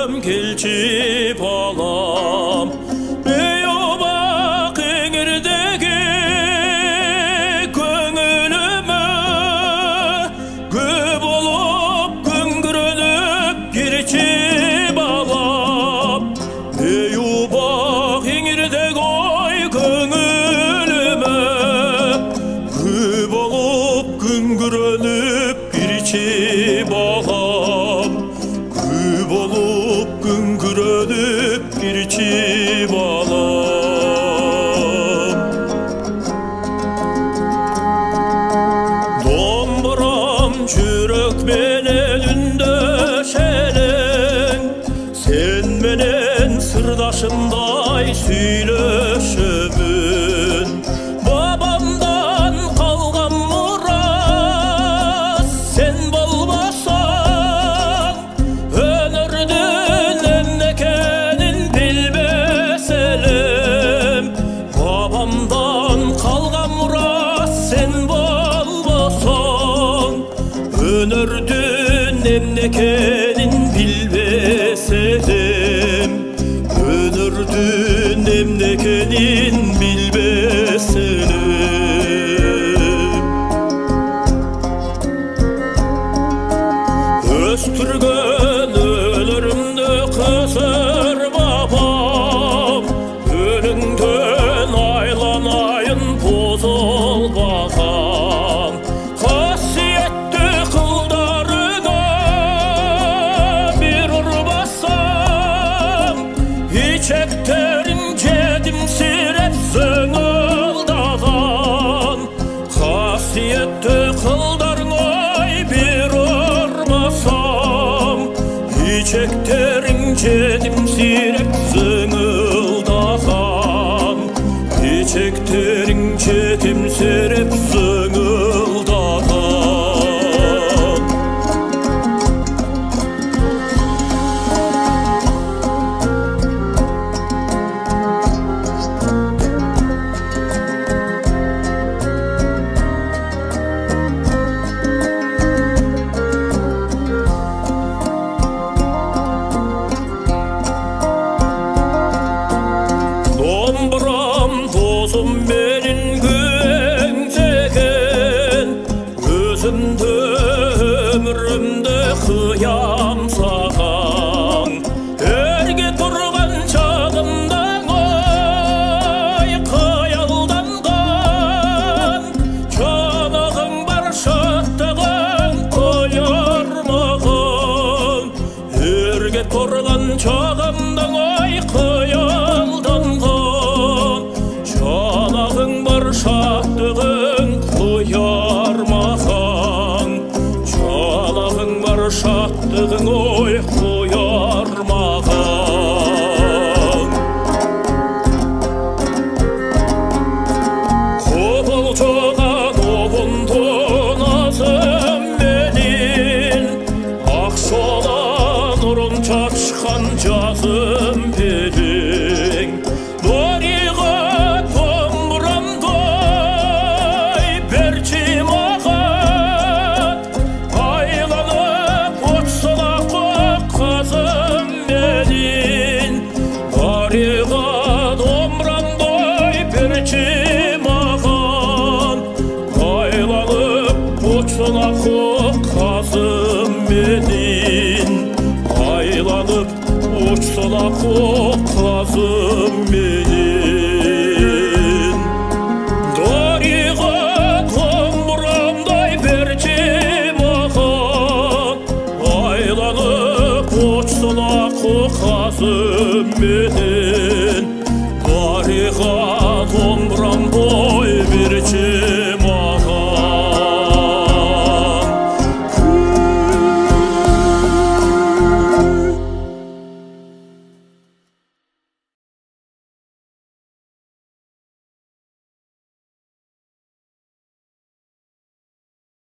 келчи балам бейобақ еңірдегі көңіліме көп болып күңгіреніп келчи балам бейобақ еңірдегі ой көңіліме көп болып күңгіреніп келчи балам көп болып күңгіреніп келчи балам домбырам жүрек менен үндешелең сен менен сырдашымдай сүйлөшөмүн бабамдан калган мурас сен болбосоң өнөрдүн эмнекенин билбес элем бабамдан калган мурас сен болбосоң өнөрдүн эмнекенин билбес элем өнөрдүн эмнекенин билбес элем өстүргөн өлөрүмдү кысыр бабам өлүңдөн айланайын бузулбаган касиеттүү кылдарыңа бир урбасам ичектериң жетимсиреп зыңылдаган касиеттүү кылдарыңа бир урбасам ичектериң жетимсиреп зыңылдаган ичектериң жетимсиреп зыңылдаган домбырам досум менин күңсеген өзүмдү өмүрүмдө кыям саган эрге турган чагымда ой кыялданган жанагың бар шаттыгың кояр маган эрге турган чагымда ой кыялданган жанагың бар шаттыгың кояр маган жанагың бар шаттыгың ой кояр маган кобулчуган обундун азым менин ак шола нурун чачкан жазым белиң дорига домбурамдай берчи мага айланып очсун акык казым менин дорига домбурамдай берчи маган айланып очсун акык казым менин айланып очсун акык казым менин дорига домбурамдай берчи маган айланып очсун акык казым менин дорига